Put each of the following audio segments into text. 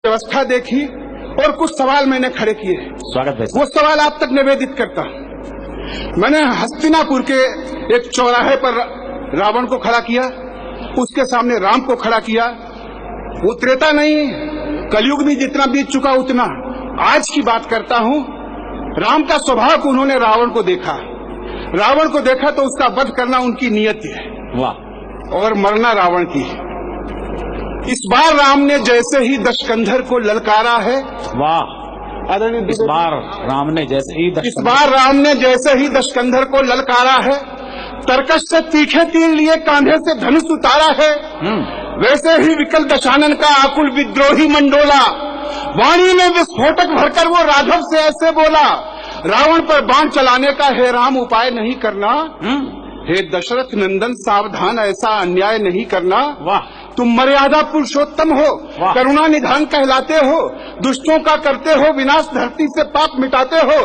व्यवस्था देखी और कुछ सवाल मैंने खड़े किए। स्वागत है। वो सवाल आप तक निवेदित करता हूं। मैंने हस्तिनापुर के एक चौराहे पर रावण को खड़ा किया, उसके सामने राम को खड़ा किया। वो त्रेता नहीं, कलयुग भी जितना बीत चुका उतना। आज की बात करता हूं। राम का स्वभाव को उन्होंने रावण को देखा, रावण को देखा तो उसका वध करना उनकी नियत है। वाह। और मरना रावण की। इस बार राम ने जैसे ही दशकंधर को ललकारा है, वाह। इस बार राम ने जैसे ही दशकंधर को ललकारा है, तरकश से तीखे तीर लिए कांधे से धनुष उतारा है, वैसे ही विकल दशानन का आकुल विद्रोही मंडोला वाणी में विस्फोटक भरकर वो राघव से ऐसे बोला, रावण पर बाण चलाने का हे राम उपाय नहीं करना, हे दशरथ नंदन सावधान ऐसा अन्याय नहीं करना। वाह। तुम मर्यादा पुरुषोत्तम हो, करुणा निधान कहलाते हो, दुष्टों का करते हो विनाश, धरती से पाप मिटाते हो।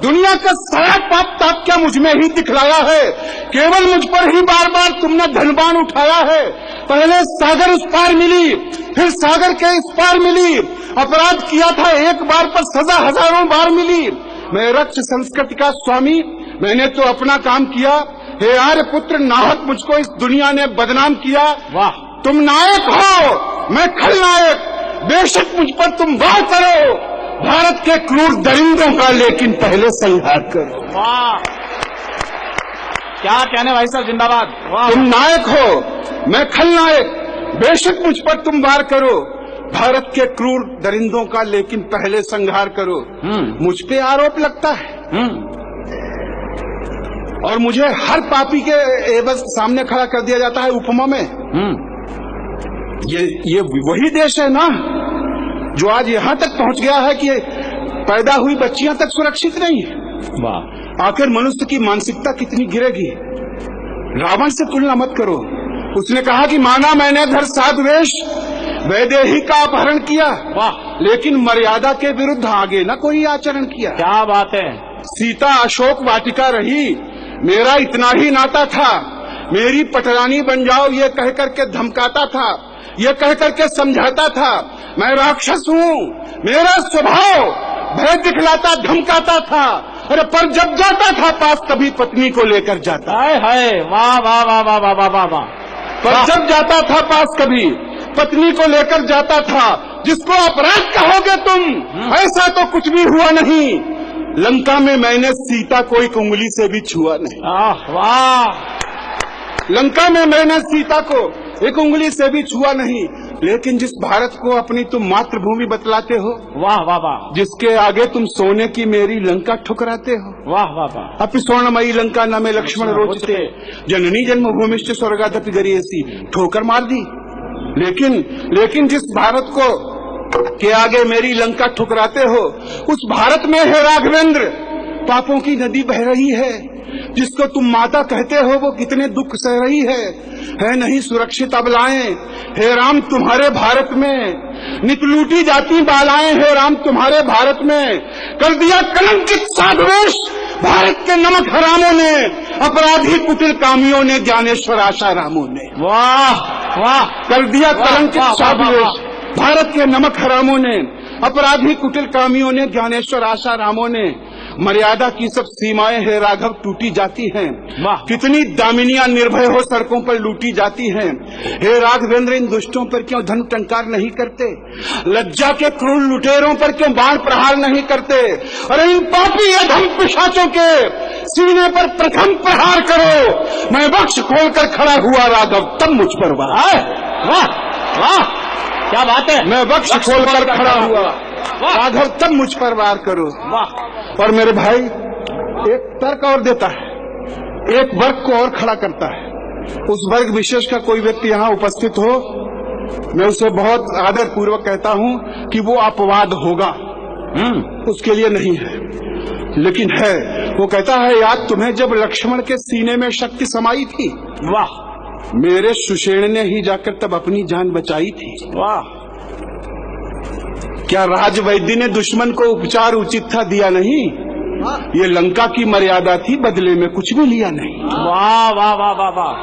दुनिया का सारा पाप ताप क्या मुझ में ही दिखलाया है, केवल मुझ पर ही बार बार तुमने धनबान उठाया है। पहले सागर उस पार मिली, फिर सागर के इस पार मिली। अपराध किया था एक बार पर सजा हजारों बार मिली। मैं रक्त संस्कृति का स्वामी, मैंने तो अपना काम किया। हे आर्य पुत्र नाहक मुझको इस दुनिया ने बदनाम किया। वाह। तुम नायक हो, मैं खलनायक, बेशक मुझ पर तुम वार करो, भारत के क्रूर दरिंदों का लेकिन पहले संहार करो। वाह, क्या कहने भाई साहब, जिंदाबाद। वाह। तुम नायक हो, मैं खलनायक, बेशक मुझ पर तुम वार करो, भारत के क्रूर दरिंदों का लेकिन पहले संहार करो। मुझ पे आरोप लगता है और मुझे हर पापी के एवज सामने खड़ा कर दिया जाता है उपमा में। ये वही देश है ना जो आज यहाँ तक पहुँच गया है कि पैदा हुई बच्चियां तक सुरक्षित नहीं है। वाह। आखिर मनुष्य की मानसिकता कितनी गिरेगी। रावण से तुलना मत करो। उसने कहा कि माना मैंने धर साधवेश, वैदेही का अपहरण किया, वाह, लेकिन मर्यादा के विरुद्ध आगे न कोई आचरण किया। क्या बात है। सीता अशोक वाटिका रही, मेरा इतना ही नाता था, मेरी पटरानी बन जाओ ये कह करके धमकाता था, ये कह करके समझाता था। मैं राक्षस हूँ, मेरा स्वभाव भय दिखलाता धमकाता था। अरे पर जब जाता था पास कभी पत्नी को लेकर जाता। हाय। वाह वाह वाह वाह वाह वाह वाह। पर जब जाता था पास कभी पत्नी को लेकर जाता था। जिसको अपराध कहोगे तुम, ऐसा तो कुछ भी हुआ नहीं। लंका में मैंने सीता को एक उंगली से भी छुआ नहीं। वाह। लंका में मैंने सीता को एक उंगली से भी छुआ नहीं। लेकिन जिस भारत को अपनी तुम मातृभूमि बतलाते हो, वाह वाह वाह, जिसके आगे तुम सोने की मेरी लंका ठुकराते हो, वाह वाह वाह। अपि स्वर्णमयी लंका न में लक्ष्मण रोचते, जननी जन्मभूमिश्च स्वर्गादपि गरीयसी, ठोकर मार दी। लेकिन जिस भारत को के आगे मेरी लंका ठुकराते हो, उस भारत में है राघवेंद्र पापों की नदी बह रही है। जिसको तुम माता कहते हो वो कितने दुख सह रही है नहीं सुरक्षित अबलाएं। हे राम तुम्हारे भारत में नित लूटी जाती बालाएं, हे राम तुम्हारे भारत में कर दिया कलंकित साधवेश भारत के नमक हरामों ने, अपराधी कुटिल कामियों ने, ज्ञानेश्वर आशा रामों ने। वाह वाह। कर दिया कलंकित साधवेश भारत के नमक हरामों ने, अपराधी कुटिल कामियों ने, ज्ञानेश्वर आशा रामों ने। मर्यादा की सब सीमाएं है राघव टूटी जाती हैं। कितनी दामिनियां निर्भय हो सड़कों पर लूटी जाती हैं। हे राघवेंद्र इन दुष्टों पर क्यों धन टंकार नहीं करते, लज्जा के क्रूर लुटेरों पर क्यों बाण प्रहार नहीं करते। अरे इन पापी अधम पिशाचों के सीने पर प्रथम प्रहार करो। मैं वक्ष खोलकर खड़ा हुआ राघव तब मुझ पर वार। वाह वाह, क्या बात है। मैं वक्ष खोलकर खड़ा हुआ राघव तब मुझ पर वार करो। वाह। और मेरे भाई एक तर्क और देता है, एक वर्ग को और खड़ा करता है। उस वर्ग विशेष का कोई व्यक्ति यहाँ उपस्थित हो, मैं उसे बहुत आदर पूर्वक कहता हूँ कि वो अपवाद होगा, उसके लिए नहीं है, लेकिन है। वो कहता है याद तुम्हें जब लक्ष्मण के सीने में शक्ति समाई थी, वाह, मेरे सुषेण ने ही जाकर तब अपनी जान बचाई थी। वाह। क्या राजवैद्य ने दुश्मन को उपचार उचित था दिया नहीं, ये लंका की मर्यादा थी बदले में कुछ भी लिया नहीं। वाह वाह वाह वाह वाह।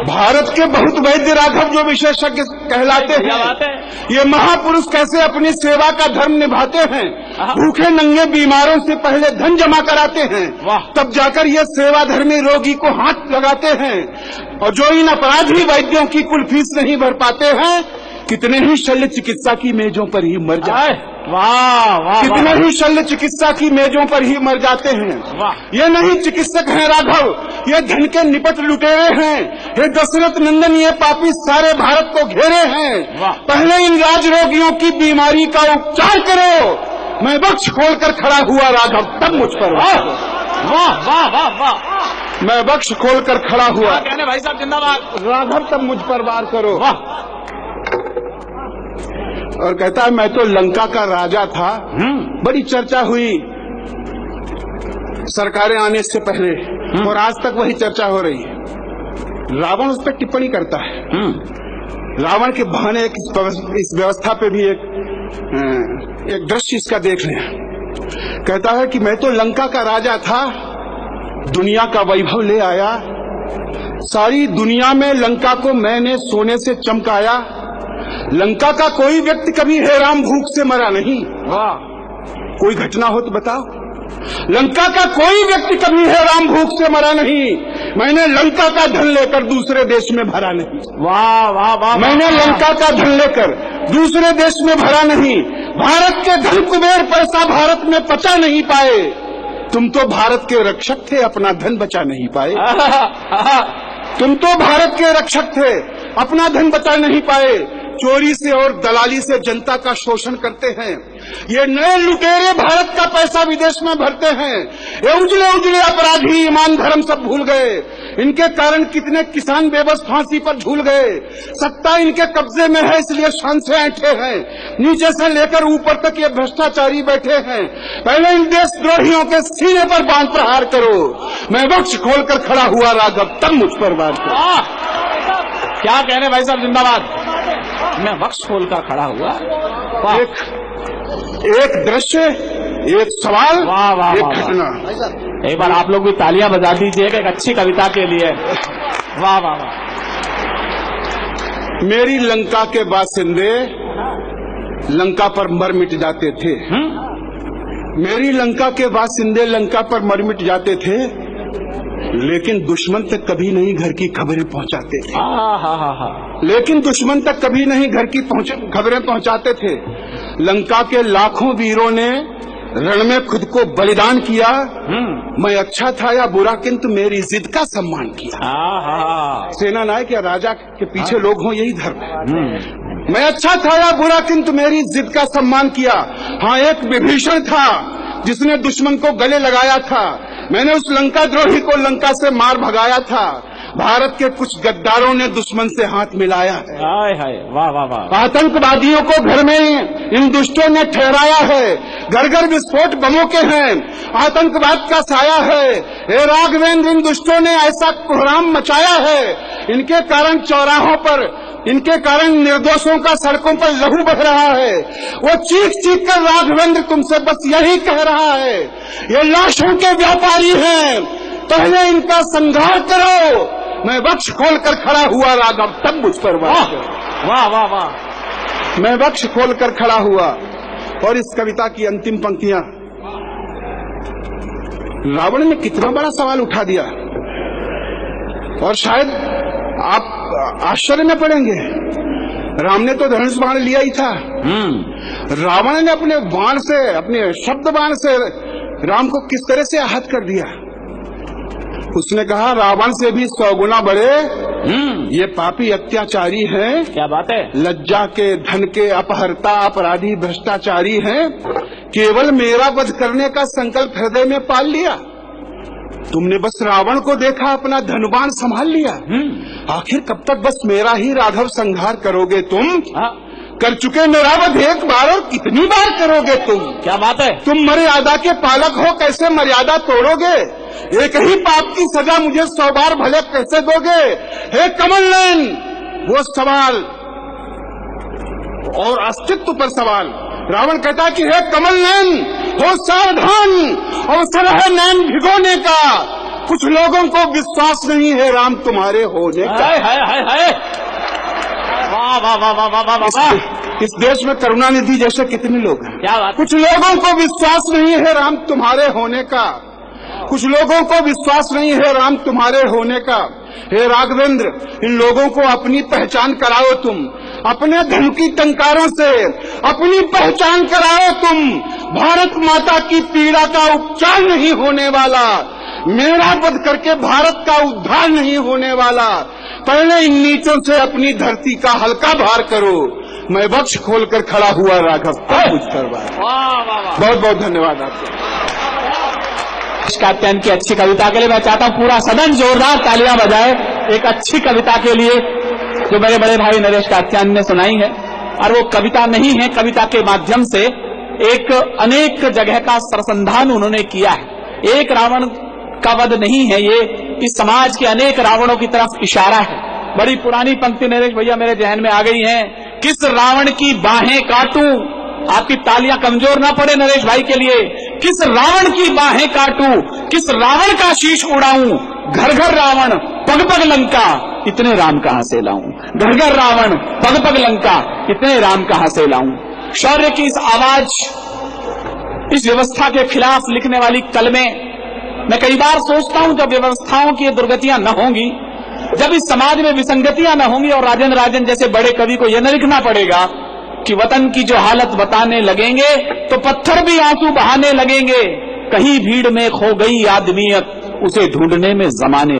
भारत के बहुत वैद्य राघव जो विशेषज्ञ कहलाते हैं, ये महापुरुष कैसे अपनी सेवा का धर्म निभाते हैं। भूखे नंगे बीमारों से पहले धन जमा कराते हैं, तब जाकर ये सेवा धर्मी रोगी को हाथ लगाते हैं। और जो इन अपराधी वैद्यों की कुल फीस नहीं भर पाते हैं, कितने ही शल्य चिकित्सा की मेजों पर ही मर जाते हैं। वाह वाह, कितने ही शल्य चिकित्सा की मेजों पर ही मर जाते हैं। ये नहीं चिकित्सक हैं राघव, ये धन के निपट लुटेरे हैं। ये दशरथ नंदन, ये पापी सारे भारत को घेरे हैं। पहले इन राजरोगियों की बीमारी का उपचार करो। मैं बख्श खोलकर खड़ा हुआ राघव, तब मुझ पर वाह वाह वाह वाह, मैं बख्श खोलकर खड़ा हुआ। कहने भाई साहब जिंदाबाद। राघव, तब मुझ पर वार करो। और कहता है मैं तो लंका का राजा था। बड़ी चर्चा हुई सरकारें आने से पहले, और आज तक वही चर्चा हो रही है। रावण उस पर टिप्पणी करता है। रावण के बहाने इस व्यवस्था पे भी एक दृश्य इसका देख लें। कहता है कि मैं तो लंका का राजा था, दुनिया का वैभव ले आया, सारी दुनिया में लंका को मैंने सोने से चमकाया। लंका का कोई व्यक्ति कभी हे राम भूख से मरा नहीं। वाह, कोई घटना हो तो बताओ। लंका का कोई व्यक्ति कभी हे राम भूख से मरा नहीं। मैंने लंका का धन लेकर दूसरे देश में भरा नहीं। वाह वाह वाह, मैंने लंका का धन लेकर दूसरे देश में भरा नहीं। भारत के धन कुबेर पैसा भारत में पचा नहीं पाए। तुम तो भारत के रक्षक थे, अपना धन बचा नहीं पाए। तुम तो भारत के रक्षक थे, अपना धन बचा नहीं पाए। चोरी से और दलाली से जनता का शोषण करते हैं। ये नए लुटेरे भारत का पैसा विदेश में भरते हैं। ये उजले उजले अपराधी ईमान धर्म सब भूल गए। इनके कारण कितने किसान बेबस फांसी पर झूल गए। सत्ता इनके कब्जे में है, इसलिए शान से ऐंठे हैं। नीचे से लेकर ऊपर तक ये भ्रष्टाचारी बैठे हैं। पहले इन देशद्रोहियों के सीने पर बांध प्रहार करो। मैं बख्श खोलकर खड़ा हुआ राघव, तब मुझ पर वार करो। क्या कह रहे भाई साहब जिंदाबाद। मैं वक्ष खोलकर खड़ा हुआ। एक दृश्य, एक सवाल, वाह वाह, एक घटना। एक बार आप लोग भी तालियां बजा दीजिए एक अच्छी कविता के लिए। वाह वाह वाह। मेरी लंका के बासिंदे लंका पर मर मिट जाते थे। मेरी लंका के बासिंदे लंका पर मर मिट जाते थे, लेकिन दुश्मन तक कभी नहीं घर की खबरें पहुंचाते थे। लेकिन दुश्मन तक कभी नहीं घर की खबरें पहुंचाते थे। लंका के लाखों वीरों ने रण में खुद को बलिदान किया। मैं अच्छा था या बुरा, किंतु मेरी जिद का सम्मान किया। सेना नायक या राजा के पीछे लोग हों, यही धर्म है। मैं अच्छा था या बुरा, किंतु मेरी जिद का सम्मान किया। हाँ, एक विभीषण था जिसने दुश्मन को गले लगाया था। मैंने उस लंका द्रोही को लंका से मार भगाया था। भारत के कुछ गद्दारों ने दुश्मन से हाथ मिलाया है। हाय हाय, वाह वाह वाह। आतंकवादियों को घर में इन दुष्टों ने ठहराया है। घर घर विस्फोट बमों के हैं, आतंकवाद का साया है। हे राघवेंद्र, इन दुष्टों ने ऐसा कोहराम मचाया है। इनके कारण चौराहों पर, इनके कारण निर्दोषों का सड़कों पर लहू बह रहा है। वो चीख चीख कर राघवेंद्र तुमसे बस यही कह रहा है, ये लाशों के व्यापारी हैं, पहले इनका संहार करो। मैं वक्ष खोलकर खड़ा हुआ राघव, तब मुझ पर वार करो। वाह वाह वाह। मैं वक्ष खोलकर खड़ा हुआ। और इस कविता की अंतिम पंक्तियां, रावण ने कितना बड़ा सवाल उठा दिया। और शायद आप आश्चर्य में पड़ेंगे, राम ने तो धनुष बाण लिया ही था। रावण ने अपने बाण से, अपने शब्द बाण से राम को किस तरह से आहत कर दिया। उसने कहा, रावण से भी 100 गुना बड़े ये पापी अत्याचारी हैं। क्या बात है। लज्जा के, धन के अपहर्ता, अपराधी, भ्रष्टाचारी हैं। केवल मेरा वध करने का संकल्प हृदय में पाल लिया। तुमने बस रावण को देखा, अपना धनुबाण संभाल लिया। आखिर कब तक बस मेरा ही राघव संहार करोगे तुम? कर चुके मेरा वध एक बार, और कितनी बार करोगे तुम? क्या बात है। तुम मर्यादा के पालक हो, कैसे मर्यादा तोड़ोगे? एक ही पाप की सजा मुझे 100 बार भले कैसे दोगे? हे कमल नयन, वो सवाल और अस्तित्व पर सवाल। रावण कहता है कि हे कमल नयन, हो सावधान, अवसर है नैन भिगोने का। कुछ लोगों को विश्वास नहीं है राम तुम्हारे होने का। है वाह वाह वाह वाह वाह वाह वाह। इस देश में करुणानिधि जैसे कितने लोग हैं। क्या बात। कुछ लोगों को विश्वास नहीं है राम तुम्हारे होने का, कुछ लोगों को विश्वास नहीं है राम तुम्हारे होने का। हे राघवेंद्र, इन लोगों को अपनी पहचान कराओ तुम, अपने धन की टंकारों से अपनी पहचान कराओ तुम। भारत माता की पीड़ा का उपचार नहीं होने वाला, मेरा वध करके भारत का उद्धार नहीं होने वाला। पहले इन नीचों से अपनी धरती का हल्का भार करो। मैं वक्ष खोलकर खड़ा हुआ राघव, तब कुछ करवा। बहुत बहुत धन्यवाद आपको। कात्यायन की अच्छी कविता के लिए मैं चाहता हूं पूरा सदन जोरदार तालियां बजाए एक अच्छी कविता के लिए जो मेरे बड़े भाई नरेश कात्यायन ने सुनाई है। और वो कविता नहीं है, कविता के माध्यम से एक अनेक जगह का सरसंधान उन्होंने किया है। एक रावण का वध नहीं है ये, इस समाज के अनेक रावणों की तरफ इशारा है। बड़ी पुरानी पंक्ति नरेश भैया मेरे जहन में आ गई है। किस रावण की बाहें काटूं, आपकी तालियां कमजोर ना पड़े नरेश भाई के लिए। किस रावण की बाहें काटूं, किस रावण का शीश उड़ाऊं, घर घर रावण पग पग लंका, इतने राम कहां से लाऊं। घर घर रावण पग पग लंका, इतने राम कहां से लाऊं। शौर्य की इस आवाज, इस व्यवस्था के खिलाफ लिखने वाली कलमें मैं कई बार सोचता हूं जब व्यवस्थाओं की दुर्गतियां न होंगी, जब इस समाज में विसंगतियां न होंगी और राजन जैसे बड़े कवि को यह न लिखना पड़ेगा कि वतन की जो हालत बताने लगेंगे तो पत्थर भी आंसू बहाने लगेंगे। कहीं भीड़ में खो गई आदमियत, उसे ढूंढने में जमाने